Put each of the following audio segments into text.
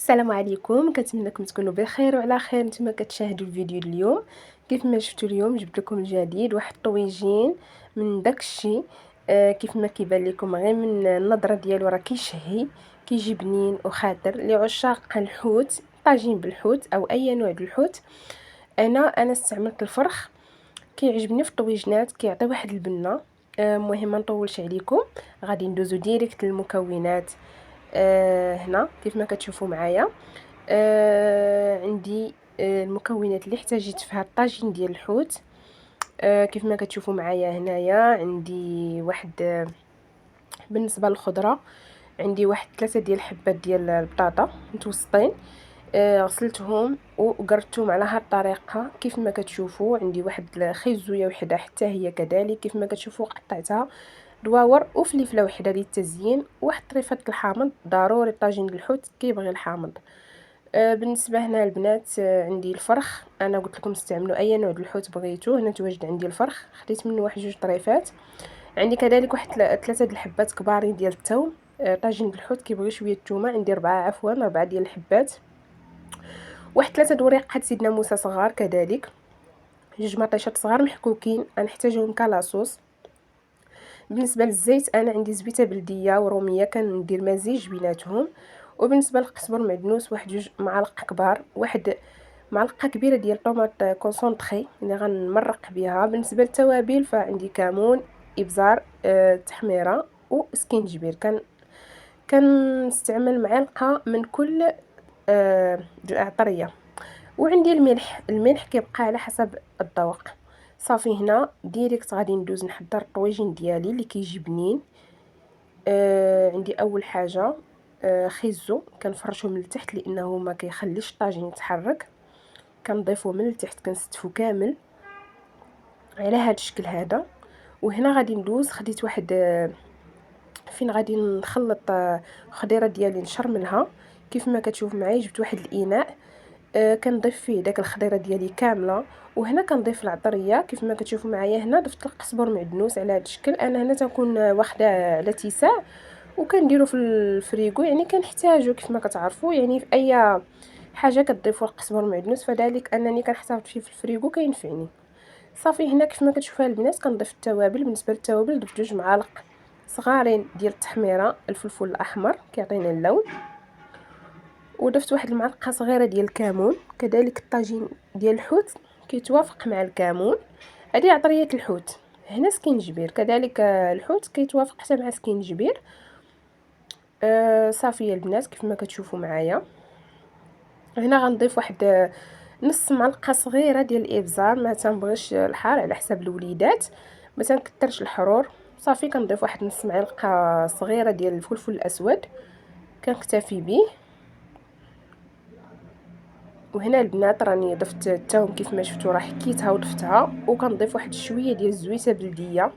السلام عليكم، كنتمنىكم تكونوا بخير وعلى خير. نتوما كتشاهدوا الفيديو اليوم. كيف ما شفتوا اليوم جبت لكم الجديد، واحد الطويجين من داكشي. كيف ما كيبان لكم غير من النظره ديالو راه كيشهي، كيجي بنين وخاطر لعشاق الحوت، طاجين بالحوت او اي نوع ديال الحوت. انا استعملت الفرخ، كيعجبني في الطويجنات، كيعطي واحد البنه. المهم ما نطولش عليكم، غادي ندوزو ديريكت للمكونات. هنا كيف ما كتشوفوا معايا عندي المكونات اللي احتاجيت فيها الطاجين ديال الحوت. كيف ما كتشوفوا معايا هنايا عندي واحد بالنسبه للخضره عندي واحد 3 ديال الحبات ديال البطاطا متوسطين. غسلتهم وقرطتهم على هاد الطريقه. كيف ما كتشوفوا عندي واحد الخيزويه وحده حتى هي كذلك، كيف ما كتشوفوا قطعتها دواور، وفلفله وحده للتزيين، واحد طريفه الحامض. ضروري طاجين الحوت كيبغي الحامض. بالنسبه هنا البنات، عندي الفرخ. انا قلت لكم استعملوا اي نوع ديال الحوت بغيتوه. هنا تواجد عندي الفرخ، خديت منه واحد 2 طريفات. عندي كذلك واحد 3 د الحبات كبارين ديال الثوم. طاجين الحوت كيبغي شويه الثومه، عندي 4 ديال الحبات. واحد 3 د وريقات سيدنا موسى صغار كذلك. 2 مطيشات صغار محكوكين غنحتاجهم كلاصوص. بالنسبه للزيت انا عندي زبيته بلديه وروميه، كندير مزيج بيناتهم. وبالنسبه للقزبر معدنوس واحد 2 معالق كبار، واحد معلقه كبيره ديال طوماط كونسونطري اللي غنمرق بها. بالنسبه للتوابل فعندي كمون، ابزار، تحميره وسكينجبير. كنستعمل معلقه من كل عطريه. وعندي الملح كيبقى على حسب الذوق. صافي هنا ديريكت غادي ندوز نحضر الطويجين ديالي اللي كيجي بنين. عندي اول حاجه خيزو كنفرشو من التحت لانه ما كيخليش الطاجين يتحرك. كنضيفو من التحت، كنستفو كامل على هذا الشكل هذا. وهنا غادي ندوز، خديت واحد فين غادي نخلط خضيره ديالي نشرملها. كيف ما كتشوف معايا جبت واحد الاناء، كنضيف فيه داك الخضيره ديالي كامله. وهنا كنضيف العطريه. كيف ما كتشوفوا معايا هنا ضفت القزبر معدنوس على هذا الشكل. انا هنا تنكون واخده على اتساع وكنديرو في الفريغو، يعني كنحتاجو كيف ما كتعرفوا، يعني في اي حاجه كتضيفوا القزبر معدنوس، فذلك انني كنحتفظ فيه في الفريغو كينفعني. صافي هنا كيف ما كتشوفوا البنات كنضيف التوابل. بالنسبه للتوابل ضفت 2 معالق صغارين ديال التحميره، الفلفل الاحمر كيعطينا اللون. وضفت واحد المعلقه صغيره ديال الكمون. كذلك الطاجين ديال الحوت كيتوافق مع الكمون. هذه عطريه الحوت. هنا سكينجبير كذلك، الحوت كيتوافق حتى مع سكينجبير. صافي البنات كيف ما كتشوفوا معايا هنا غنضيف واحد نص معلقه صغيره ديال الابزار. ما تنبغيش الحار على حساب الوليدات، ما تنكثرش الحرور. صافي كنضيف واحد نص معلقه صغيره ديال الفلفل الاسود، كنكتفي به. وهنا البنات راني ضفت الثوم كيف ما شفتوا، راه حكيتها وضفتها. وكنضيف واحد شويه ديال الزويته بلديه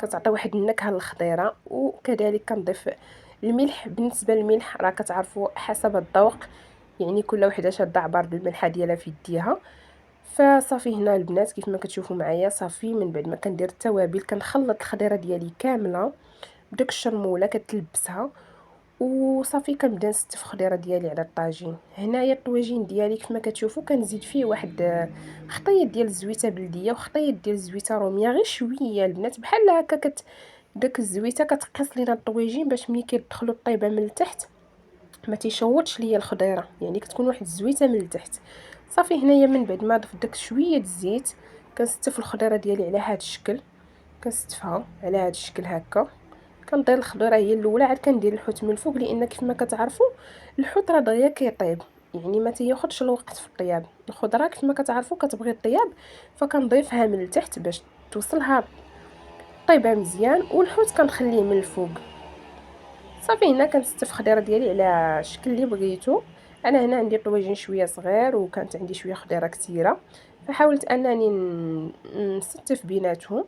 كتعطي واحد النكهه للخضيره. وكذلك كنضيف الملح. بالنسبه للملح راه كتعرفوا حسب الذوق، يعني كل وحده شاده عبار بالملحه ديالها في يديها. فصافي هنا البنات كيف ما كتشوفوا معايا، صافي من بعد ما كندير التوابل كنخلط الخضيره ديالي كامله بداك الشرموله كتلبسها. وصافي كنبدا نستف الخضيره ديالي على الطاجين. هنايا الطويجين ديالي كيف ما كتشوفوا كنزيد فيه واحد خطيط ديال الزويته بلديه وخطيط ديال الزويته روميه، غير شويه البنات بحال هكا. داك الزويته كتقص لينا الطويجين باش ملي كيدخلوا الطيبه من التحت ما تيشوطش ليا الخضيره، يعني كتكون واحد الزويته من التحت. صافي هنايا من بعد ما ضفت داك شويه الزيت كنستف الخضيره ديالي على هذا الشكل. كنستفها على هذا الشكل هكا. كندير الخضيره هي الاولى، عاد كندير الحوت من الفوق، لان كيف ما كتعرفوا الحوت راه دغيا كيطيب، يعني ما تياخذش الوقت في الطياب. الخضره كيف ما كتعرفوا كتبغي الطياب، فكنضيفها من التحت باش توصلها طيبه مزيان. والحوت كنخليه من الفوق. صافي هنا كنستف الخضيره ديالي على الشكل اللي بغيتو. انا هنا عندي طويجين شويه صغير وكانت عندي شويه خضيره كثيره، فحاولت انني نستف بيناتهم.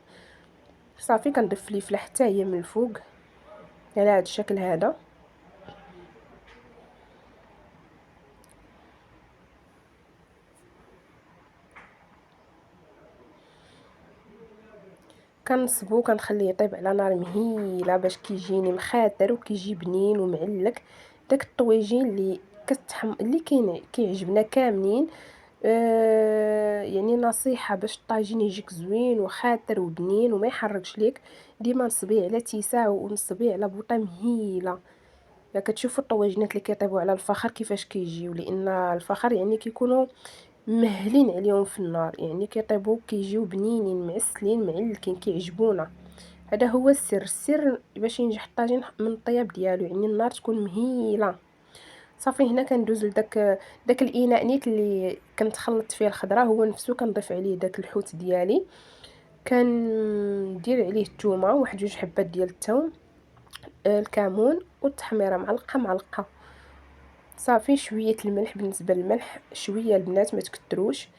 صافي كنضيف فلفله حتى هي من الفوق على هذا الشكل هذا. كنصبو كنخليه يطيب على نار مهيله باش كيجيني مخاتر وكيجي بنين ومعلك. داك الطويجين اللي اللي كيعجبنا كاملين. يعني نصيحة باش الطاجين يجيك زوين وخاطر وبنين وما يحرقش ليك، ديما نصبيه على تيساع ونصبيه على بوطه مهيله. كتشوفوا الطواجنات اللي كيطيبوا على الفخار كيفاش كيجيو، لان الفخار يعني كيكونوا مهلين عليهم في النار، يعني كيطيبوا كيجيو بنينين معسلين معلكين كيعجبونا. هذا هو السر باش ينجح الطاجين من الطياب ديالو، يعني النار تكون مهيله. صافي هنا كندوز داك الاناء نيت اللي كنت خلطت فيه الخضره، هو نفسه كنضيف عليه داك الحوت ديالي، كندير عليه الثومه واحد جوج حبات ديال الثوم، الكمون والتحميره معلقه معلقه. صافي شويه الملح، بالنسبه للملح شويه البنات ما تكتروش.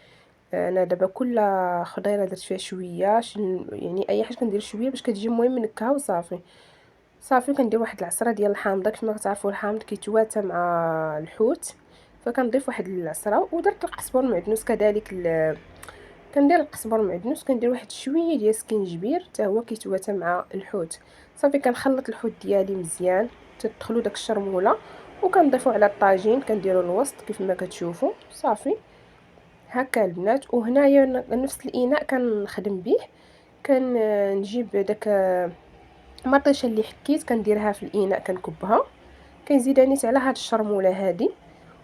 انا دابا كل خضيره درت فيها شويه، يعني اي حاجه كندير شويه باش كتجي المهم منكهه وصافي. صافي كندير واحد العصره ديال الحامضه، كما كتعرفوا الحامض كيتواتى مع الحوت، فكنضيف واحد العصره. ودرت القزبر المعدنوس كذلك كندير القزبر المعدنوس، كندير واحد شويه ديال السكينجبير حتى هو كيتواتى مع الحوت. صافي كنخلط الحوت ديالي مزيان تدخلوا داك الشرموله، وكنضيفوا على الطاجين كنديروا الوسط كيف ما كتشوفوا. صافي هكا البنات. وهنايا نفس الاناء كنخدم به، كنجيب داك المطيشه اللي حكيت كنديرها في الاناء كنكبها، كنزيد نيت على هاد الشرموله هادي،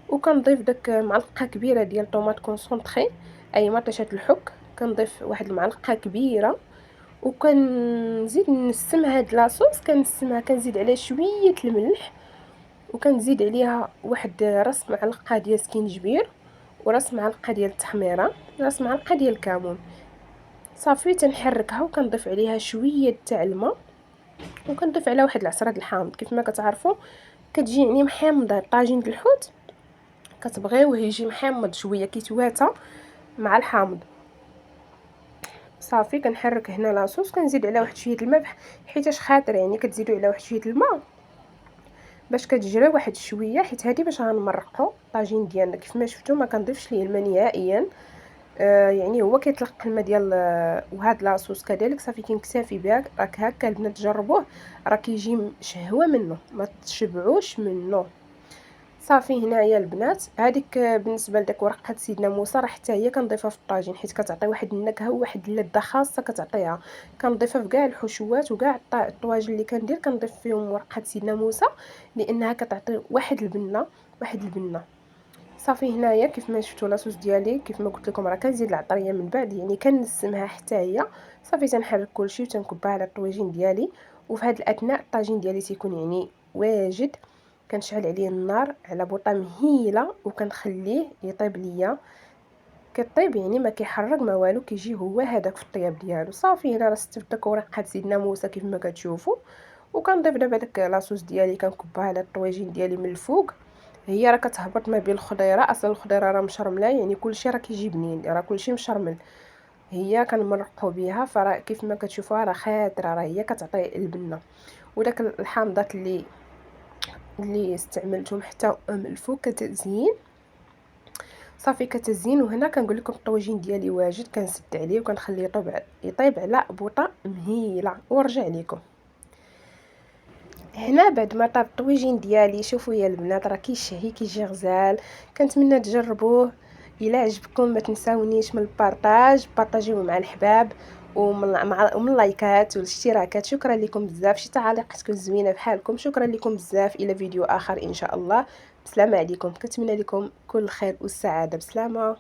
وكنضيف داك معلقه كبيره ديال طوماط كونسونطري اي مطيشه الحك، كنضيف واحد المعلقه كبيره، وكنزيد نسم هاد لاصوص، كنزيد عليه شويه الملح، وكنزيد عليها واحد راس معلقه ديال سكينجبير، وراس معلقه ديال التحميره، راس معلقه ديال الكمون. صافي تنحركها وكنضيف عليها شويه تاع الماء، وكنضيف عليها واحد العصره د الحامض. كيف ما كتعرفوا كتجي يعني محامضه طاجين د الحوت، كتبغيوه يجي محمض شويه كيتواتى مع الحامض. صافي كنحرك هنا لاصوص، كنزيد عليها واحد شويه الماء حيتاش خاطر يعني كتزيدوا عليها واحد شويه الماء باش كتجري واحد شويه، حيت هذه باش غنمرقوا الطاجين ديالنا. كيف ما شفتوا ما كنضيفش ليه الماء نهائيا، يعني هو كيطلق الماء ديال وهاد لاصوص كذلك. صافي كنكتفي بها. راك هكا البنات جربوه، راه كيجي شهوه منه ما تشبعوش منه. صافي هنايا البنات هذيك بالنسبه لداك ورقه سيدنا موسى، راه حتى هي كنضيفها في الطاجين حيت كتعطي واحد النكهه وواحد اللذه خاصه كتعطيها. كنضيفها في كاع الحشوات وكاع الطواجن اللي كندير، كنضيف فيهم ورقه سيدنا موسى لانها كتعطي واحد البنه واحد البنه. صافي هنايا كيف ما شفتوا لاصوص ديالي، كيف ما قلت لكم راه كنزيد العطريه من بعد، يعني كنسمها حتى هي. صافي تنحرك كلشي وتنكبها على الطواجن ديالي. وفي هذا الاثناء الطاجين ديالي تيكون يعني واجد، كنشعل عليه النار على بوطه مهيله وكنخليه يطيب ليا. كطيب يعني ما كيحرق ما والو، كيجي هو هذاك في الطياب ديالو. صافي هنا راه استفدت داك ورقه سيدنا موسى كيف ما كتشوفوا، وكنضيف دابا داك لاصوص ديالي كنكبها على الطواجن ديالي من الفوق. هي راه كتهبط ما بين الخضيره، اصلا الخضيره راه مشرمله، يعني كلشي راه كيجي بنين، راه كلشي مشرمل. هي كنمرقوا بها، فراه كيف ما كتشوفوها راه خاطره، راه هي كتعطي البنه. وداك الحامضات اللي استعملتهم حتى من الفوق كتزيين. صافي كتزيين. وهنا كنقول لكم الطواجين ديالي واجد، كنسد عليه وكنخليه يطيب على بوطه مهيله ونرجع لكم. هنا بعد ما طاب الطويجين ديالي، شوفوا يا البنات راه كيشهي كيجي غزال. كنتمنى تجربوه. الا عجبكم ما تنساونيش من البارطاج، بارطاجيوه مع الحباب ومن اللايكات والاشتراكات. شكرا لكم بزاف، شي تعاليقاتكم زوينه بحالكم. شكرا لكم بزاف، الى فيديو اخر ان شاء الله. بسلامه عليكم، كنتمنى لكم كل خير والسعاده. بسلامه.